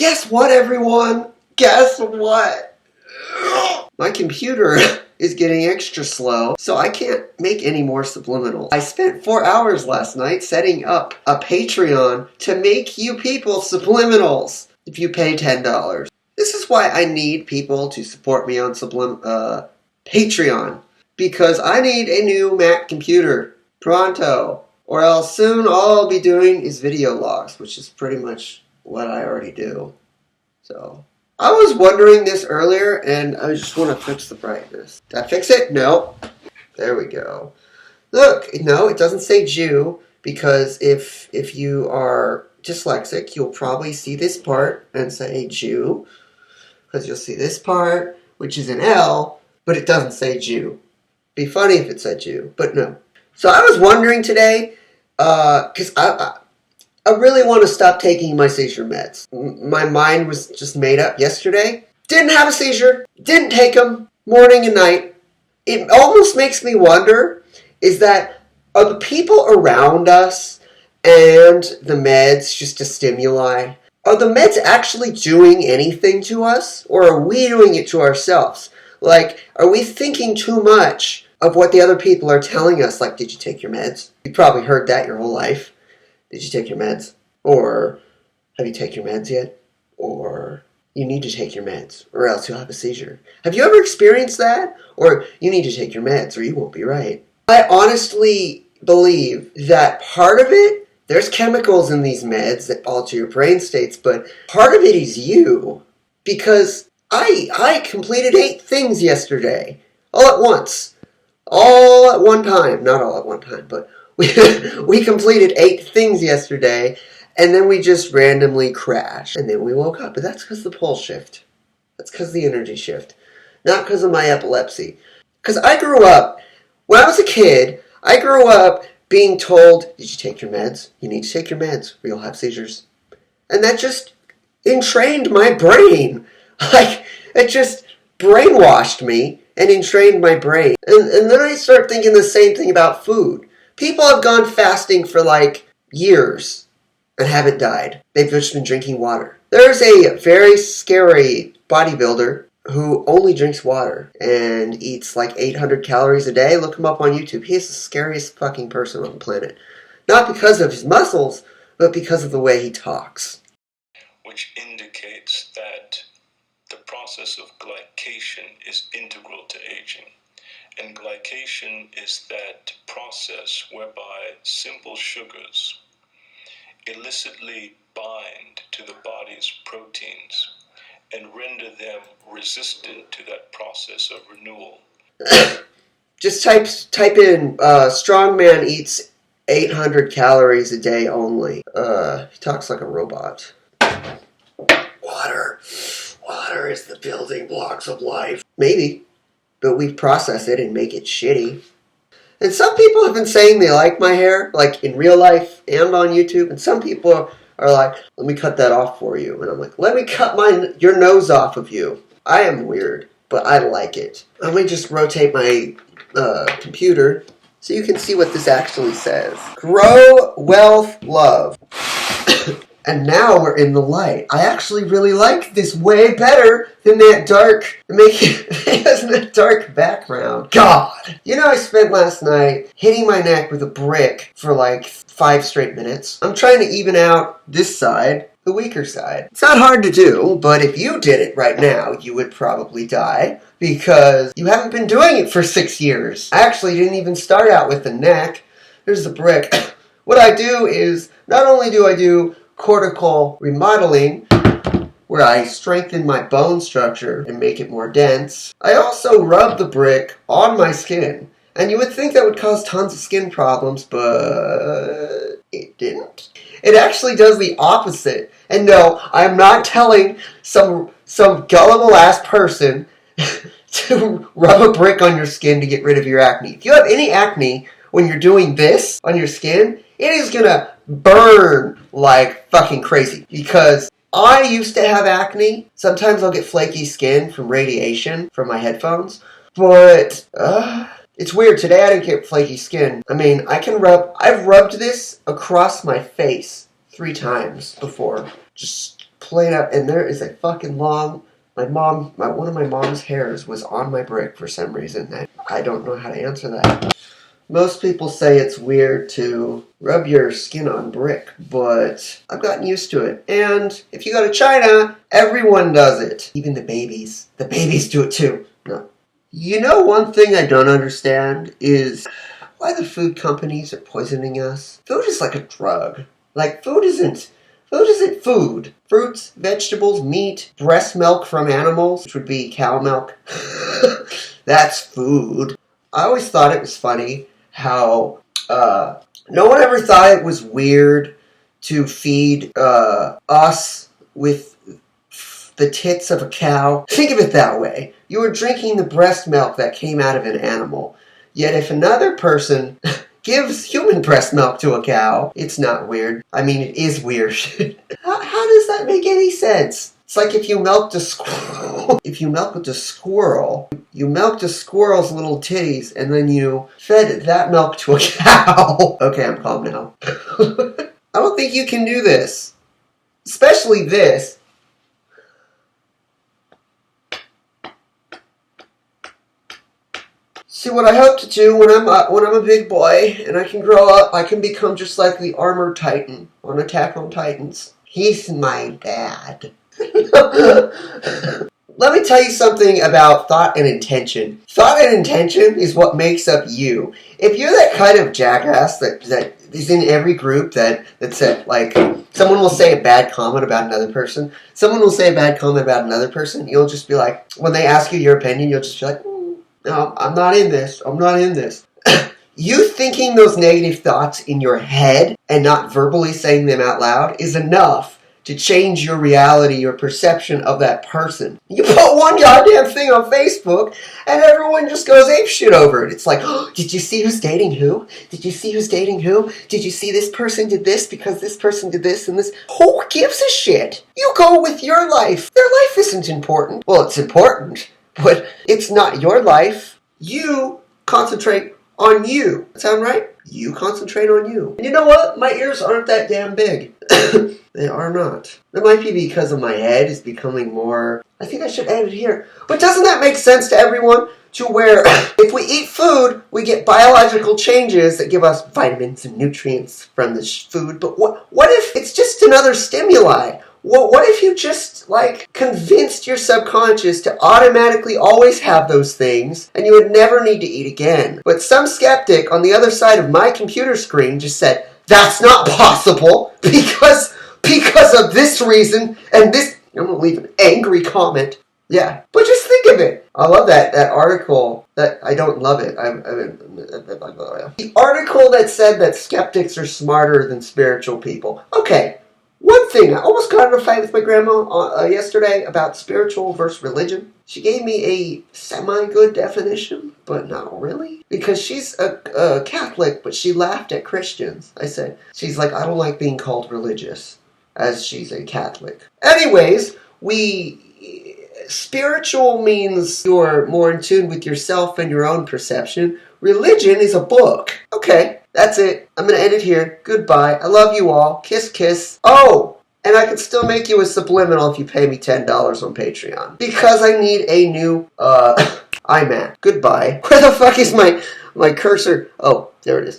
Guess what, everyone? Guess what? My computer is getting extra slow, so I can't make any more subliminals. I spent 4 hours last night setting up a Patreon to make you people subliminals if you pay $10. This is why I need people to support me on Patreon, because I need a new Mac computer pronto, or else soon all I'll be doing is video logs, which is pretty much what I already do. So I was wondering this earlier, and I just want to fix the brightness. Did I fix it? No. There we go. Look, no, it doesn't say Jew, because if you are dyslexic, you'll probably see this part and say Jew, because you'll see this part, which is an L, but it doesn't say Jew. Be funny if it said Jew, but no. So I was wondering today, because I really want to stop taking my seizure meds. My mind was just made up yesterday. Didn't have a seizure. Didn't take them morning and night. It almost makes me wonder, are the people around us and the meds just a stimuli? Are the meds actually doing anything to us? Or are we doing it to ourselves? Like, are we thinking too much of what the other people are telling us? Like, did you take your meds? You probably heard that your whole life. Did you take your meds? Or have you taken your meds yet? Or you need to take your meds, or else you'll have a seizure. Have you ever experienced that? Or you need to take your meds, or you won't be right. I honestly believe that part of it, there's chemicals in these meds that alter your brain states, but part of it is you. Because I completed 8 things yesterday, all at once. All at one time. Not all at one time, but we completed 8 things yesterday, and then we just randomly crashed, and then we woke up. But that's because of the pole shift. That's because of the energy shift. Not because of my epilepsy. Because I grew up, when I was a kid, I grew up being told, did you take your meds? You need to take your meds, or you'll have seizures. And that just entrained my brain. Like, it just brainwashed me and entrained my brain. And then I start thinking the same thing about food. People have gone fasting for like years and haven't died. They've just been drinking water. There's a very scary bodybuilder who only drinks water and eats like 800 calories a day. Look him up on YouTube. He is the scariest fucking person on the planet. Not because of his muscles, but because of the way he talks. Which indicates that the process of glycation is integral to aging. And glycation is that process whereby simple sugars illicitly bind to the body's proteins and render them resistant to that process of renewal. Just type in, strongman eats 800 calories a day only. He talks like a robot. Water. Water is the building blocks of life. Maybe. But we process it and make it shitty. And some people have been saying they like my hair, like in real life and on YouTube. And some people are like, let me cut that off for you. And I'm like, let me cut your nose off of you. I am weird, but I like it. Let me just rotate my computer so you can see what this actually says. Grow, wealth, love. And now we're in the light. I actually really like this way better than that dark, it has that dark background. God! You know, I spent last night hitting my neck with a brick for like 5 straight minutes. I'm trying to even out this side, the weaker side. It's not hard to do, but if you did it right now, you would probably die because you haven't been doing it for 6 years. I actually didn't even start out with the neck. There's the brick. What I do is, not only do I do cortical remodeling, where I strengthen my bone structure and make it more dense, I also rub the brick on my skin. And you would think that would cause tons of skin problems, but it didn't. It actually does the opposite. And no, I'm not telling some gullible ass person to rub a brick on your skin to get rid of your acne. If you have any acne when you're doing this on your skin, it is gonna burn like fucking crazy. Because I used to have acne. Sometimes I'll get flaky skin from radiation from my headphones. But it's weird. Today I didn't get flaky skin. I mean, I've rubbed this across my face 3 times before. Just played out, and there is a fucking long. One of my mom's hairs was on my brick for some reason. I don't know how to answer that. Most people say it's weird to rub your skin on brick, but I've gotten used to it. And if you go to China, everyone does it. Even the babies. The babies do it too. No. You know, one thing I don't understand is why the food companies are poisoning us. Food is like a drug. Like, food isn't food. Fruits, vegetables, meat, breast milk from animals, which would be cow milk. That's food. I always thought it was funny how no one ever thought it was weird to feed us with the tits of a cow. Think of it that way. You were drinking the breast milk that came out of an animal. Yet if another person gives human breast milk to a cow, it's not weird. I mean, it is weird. How does that make any sense? It's like if you milked a squirrel. If you milked a squirrel, you milked a squirrel's little titties, and then you fed that milk to a cow. Okay, I'm calm now. I don't think you can do this. Especially this. See, what I hope to do when I'm a big boy and I can grow up, I can become just like the armored titan on Attack on Titans. He's my dad. Let me tell you something about thought and intention. Thought and intention is what makes up you. If you're that kind of jackass that is in every group that said, like, someone will say a bad comment about another person, someone will say a bad comment about another person, you'll just be like, when they ask you your opinion, you'll just be like, no, I'm not in this. I'm not in this. You thinking those negative thoughts in your head and not verbally saying them out loud is enough to change your reality, your perception of that person. You put one goddamn thing on Facebook and everyone just goes apeshit over it. It's like, oh, did you see who's dating who? Did you see who's dating who? Did you see this person did this because this person did this and this? Who gives a shit? You go with your life. Their life isn't important. Well, it's important, but it's not your life. You concentrate on you. Sound right? You concentrate on you. And you know what? My ears aren't that damn big. They are not. It might be because of my head is becoming more... I think I should add it here. But doesn't that make sense to everyone? To where if we eat food, we get biological changes that give us vitamins and nutrients from this food. But what if it's just another stimuli? What if you just, like, convinced your subconscious to automatically always have those things and you would never need to eat again? But some skeptic on the other side of my computer screen just said, that's not possible because of this reason and this... I'm going to leave an angry comment. Yeah, but just think of it. I love that article. That I don't love it. The article that said that skeptics are smarter than spiritual people. Okay. One thing, I almost got in a fight with my grandma yesterday about spiritual versus religion. She gave me a semi-good definition, but not really. Because she's a Catholic, but she laughed at Christians. She's like, I don't like being called religious, as she's a Catholic. Anyways, spiritual means you're more in tune with yourself and your own perception. Religion is a book. Okay. That's it. I'm going to end it here. Goodbye. I love you all. Kiss, kiss. Oh, and I can still make you a subliminal if you pay me $10 on Patreon. Because I need a new, iMac. Goodbye. Where the fuck is my cursor? Oh, there it is.